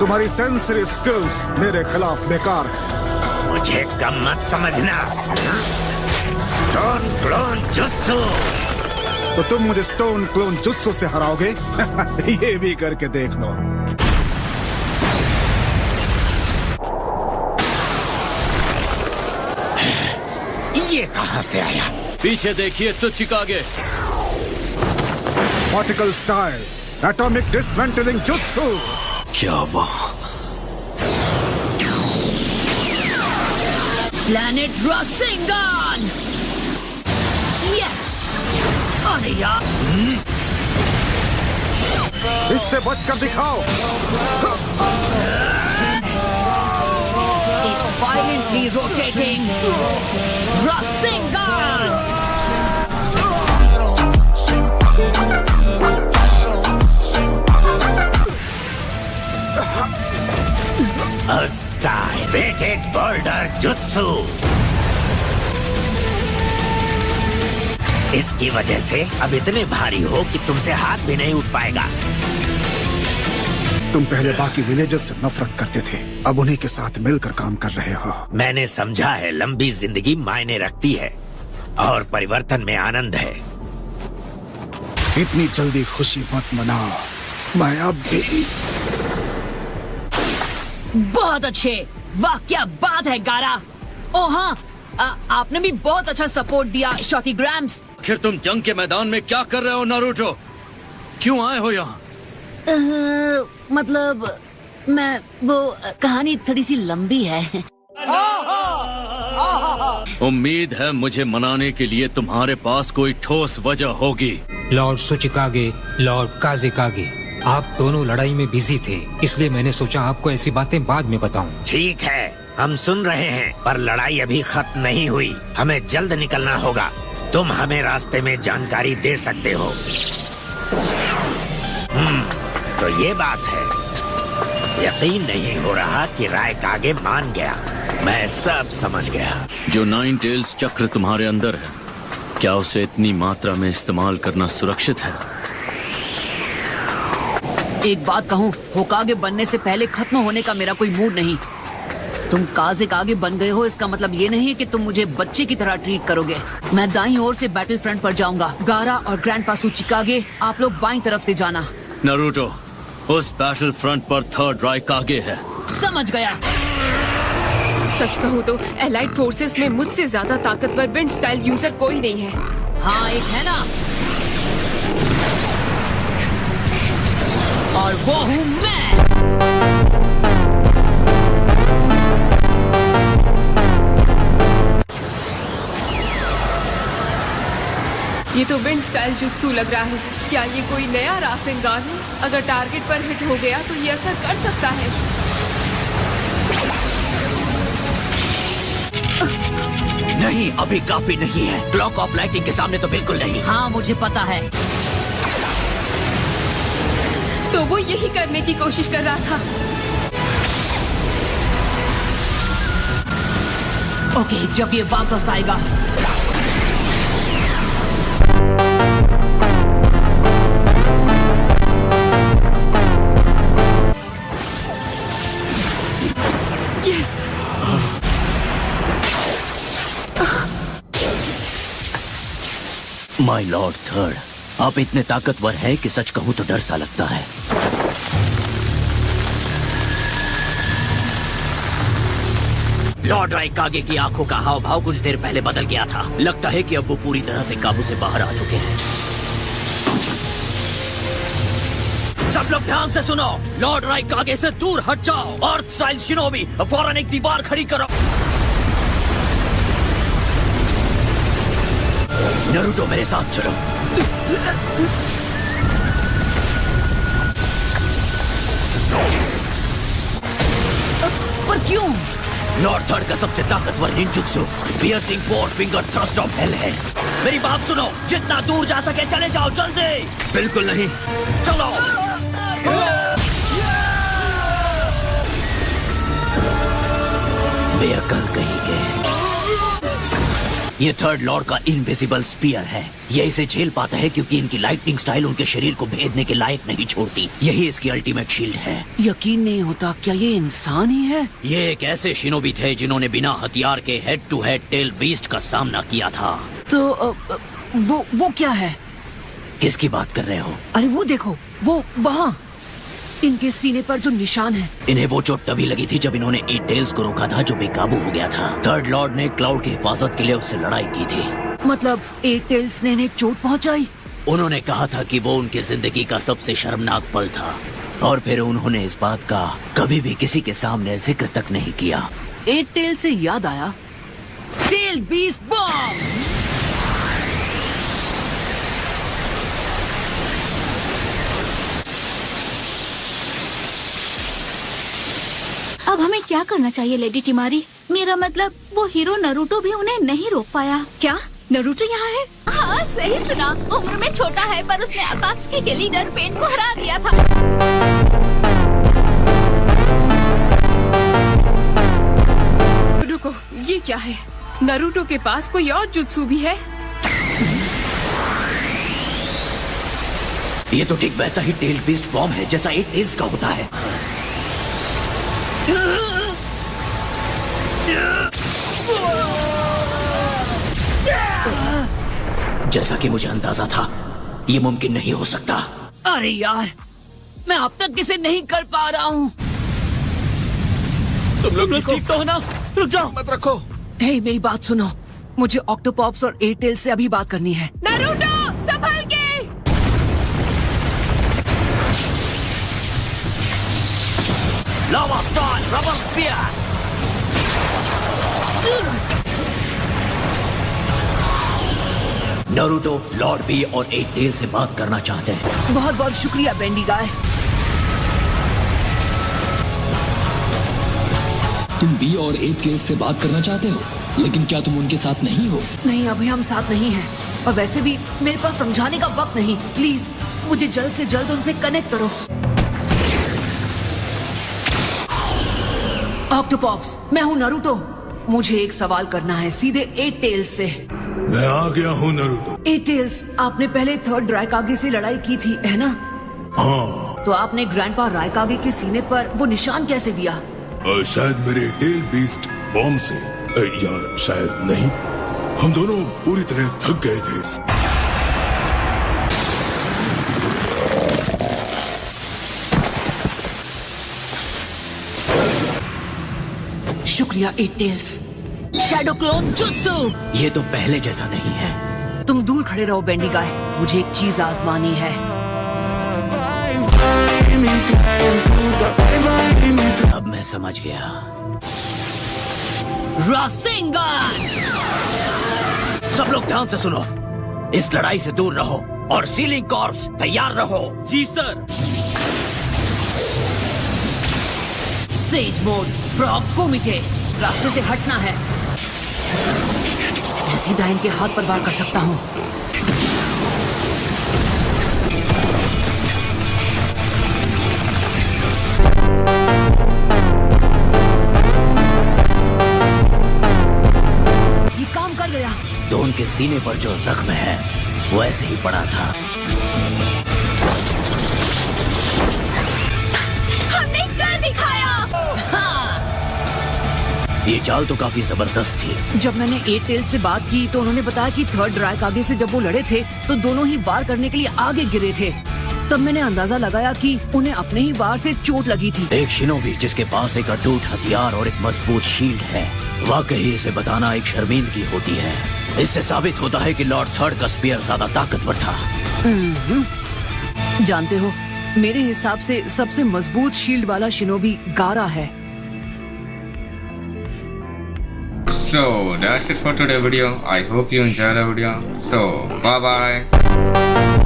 तुम्हारी sensory skills मेरे खिलाफ बेकार है। मुझे कम मत समझना। Stone clone jutsu. तो तुम मुझे स्टोन क्लोन जुत्सु से हराओगे? ये भी करके देख लो। ये कहां से आया? पीछे देखिए Tsuchikage. Particle style atomic dismantling jutsu. क्या वहाँ? Planet Rasengan. यस। अरे यार, इससे बचकर दिखाओ। It's violently rotating Rasengan! Earth-style weighted boulder jutsu। इसकी वजह से अब इतने भारी हो कि तुमसे हाथ भी नहीं उठ पाएगा। तुम पहले बाकी विलेजर्स से नफरत करते थे, अब उन्हीं के साथ मिलकर काम कर रहे हो। मैंने समझा है लंबी जिंदगी मायने रखती है और परिवर्तन में आनंद है। इतनी जल्दी खुशी मत मनाओ, मैं अब भी। बहुत अच्छे, वाह क्या बात है गारा। ओ हाँ, आपने भी बहुत अच्छा सपोर्ट दिया शॉटी ग्राम्स। आखिर तुम जंग के मैदान में क्या कर रहे हो नारुतो? क्यों आए हो यहाँ? मतलब मैं वो कहानी थोड़ी सी लंबी है। उम्मीद है मुझे मनाने के लिए तुम्हारे पास कोई ठोस वजह होगी। लॉर्ड सुचिकागे, लॉर्ड काज़ेकागे, आप दोनों लड़ाई में बिजी थे, इसलिए मैंने सोचा आपको ऐसी बातें बाद में बताऊं। ठीक है, हम सुन रहे हैं, पर लड़ाई अभी खत्म नहीं हुई। हमें जल्द निकलना होगा। तुम हमें रास्ते में जानकारी दे सकते हो। तो ये बात है। यकीन नहीं हो रहा कि रायकागे मान गया। मैं सब समझ गया। जो नाइन टेल्स चक्र तुम्हारे अंदर है, क्या उसे इतनी मात्रा में इस्तेमाल करना सुरक्षित है? एक बात कहूँ, होकागे बनने से पहले खत्म होने का मेरा कोई मूड नहीं। तुम काज़ेकागे बन गए हो, इसका मतलब ये नहीं है कि तुम मुझे बच्चे की तरह ट्रीट करोगे। मैं दाईं ओर से बैटल फ्रंट पर जाऊंगा। गारा और ग्रैंडपा सुचिकागे, आप लोग बाईं तरफ से जाना। नारुतो, उस बैटल फ्रंट पर थर्ड रायकागे है। समझ गया। सच कहूँ तो एलाइड फोर्सेस में मुझसे ज्यादा ताकतवर विंड स्टाइल यूजर कोई नहीं है। हाँ, एक है ना, और वो हूँ मैं। ये तो विंड स्टाइल जुत्सु लग रहा है। क्या ये कोई नया रासेंगान है? अगर टारगेट पर हिट हो गया तो ये असर कर सकता है। नहीं, अभी काफी नहीं है। ब्लॉक ऑफ लाइटिंग के सामने तो बिल्कुल नहीं। हाँ, मुझे पता है। तो वो यही करने की कोशिश कर रहा था। ओके, जब ये वापस आएगा। यस। माय लॉर्ड थर्ड, आप इतने ताकतवर हैं कि सच कहूं तो डर सा लगता है। लॉर्ड रायकागे की आंखों का हाव भाव कुछ देर पहले बदल गया था। लगता है कि अब वो पूरी तरह से काबू से बाहर आ चुके हैं। सब लोग ध्यान से सुनो। लॉर्ड रायकागे से दूर हट जाओ। अर्थ स्टाइल शिनोबी, फौरन एक दीवार खड़ी करो। नारुतो, मेरे साथ चलो। पर क्यों? लॉर्ड थर्ड का सबसे ताकतवर ninjutsu piercing four finger thrust of hell है। मेरी बात सुनो, जितना दूर जा सके चले जाओ, जल्दी। बिल्कुल नहीं, चलो। बेअकल कहीं के। ये थर्ड लॉर्ड का इनविजिबल स्पीयर है। ये इसे झेल पाता है क्योंकि इनकी लाइटनिंग स्टाइल उनके शरीर को भेदने के लायक नहीं छोड़ती। यही इसकी अल्टीमेट शील्ड है। यकीन नहीं होता, क्या ये इंसान ही है? ये एक ऐसे शिनोबी थे जिन्होंने बिना हथियार के head to head tail beast का सामना किया था। तो वो क्या है? किसकी बात कर रहे हो? अरे वो देखो, वो वहाँ इनके सीने पर जो निशान है। इन्हें वो चोट तभी लगी थी जब इन्होंने एट टेल्स को रोका था जो बेकाबू हो गया था। थर्ड लॉर्ड ने क्लाउड की हिफाजत के लिए उससे लड़ाई की थी। मतलब एट टेल्स ने इन्हें चोट पहुंचाई? उन्होंने कहा था कि वो उनकी जिंदगी का सबसे शर्मनाक पल था और फिर उन्होंने इस बात का कभी भी किसी के सामने जिक्र तक नहीं किया। एट टेल से याद आया, टेल बीस्ट बॉम्ब! अब हमें क्या करना चाहिए लेडी टिमारी? मेरा मतलब वो हीरो नरूटो भी उन्हें नहीं रोक पाया। क्या नरूटो यहाँ है? हाँ सही सुना। उम्र में छोटा है पर उसने अकात्सुकी के लीडर पेन को हरा दिया था। रुको, ये क्या है? नरूटो के पास कोई और जुत्सु भी है? ये तो ठीक वैसा ही टेल बीस्ट बॉम्ब है जैसा एट टेल्स का होता है। जैसा कि मुझे अंदाजा था, ये मुमकिन नहीं हो सकता। अरे यार, मैं अब तक इसे नहीं कर पा रहा हूँ। तुम लोग ठीक तो हो ना? रुक जाओ, मत रखो। हे, मेरी बात सुनो। मुझे ऑक्टोपॉप्स और एट टेल से अभी बात करनी है। नरूटो संभल के! Lava star rubber spear. Naruto Lord B और एट टेल से बात करना चाहते हैं। बहुत बहुत शुक्रिया बेंडी गाय। तुम बी और एट टेल्स से बात करना चाहते हो, लेकिन क्या तुम उनके साथ नहीं हो? नहीं, अभी हम साथ नहीं हैं। और वैसे भी मेरे पास समझाने का वक्त नहीं। प्लीज मुझे जल्द से जल्द उनसे कनेक्ट करो। ऑक्टोपॉप्स, मैं हूँ नारुतो। मुझे एक सवाल करना है सीधे एट टेल्स से। मैं आ गया हूँ नारुतो। एट टेल्स, आपने पहले थर्ड रायकागे से लड़ाई की थी, है ना? हाँ। तो आपने ग्रैंडपा रायकागे के सीने पर वो निशान कैसे दिया? शायद मेरे टेल बीस्ट बॉम्ब से, या शायद नहीं। हम दोनों पूरी तरह थक गए थे। शुक्रिया eight tails. Shadow clone jutsu! ये तो पहले जैसा नहीं है। तुम दूर खड़े रहो बेंडी गाय, मुझे एक चीज आजमानी है। अब मैं समझ गया। रासेंगन! सब लोग ध्यान से सुनो। इस लड़ाई से दूर रहो और सीलिंग कॉर्प्स तैयार रहो। जी सर। सेज मोड, फ्रॉग कोमिटे, रास्ते से हटना है। मैं सीधा इनके हाथ पर वार कर सकता हूँ। ये काम कर गया। तो उनके सीने पर जो जख्म है वो ऐसे ही पड़ा था। हमने कर दिखाया। ये चाल तो काफी जबरदस्त थी। जब मैंने एट टेल्स से बात की तो उन्होंने बताया कि थर्ड रायकागे से जब वो लड़े थे तो दोनों ही वार करने के लिए आगे गिरे थे। तब मैंने अंदाजा लगाया कि उन्हें अपने ही वार से चोट लगी थी। एक शिनोबी जिसके पास एक अटूट हथियार और एक मजबूत शील्ड है, वाकई इसे बताना एक शर्मिंदगी होती है। इससे साबित होता है कि लॉर्ड थर्ड का स्पीयर ज्यादा ताकतवर था। जानते हो, मेरे हिसाब से सबसे मजबूत शील्ड वाला शिनोबी गारा है। So that's it for today's video. I hope you enjoyed the video. So bye bye.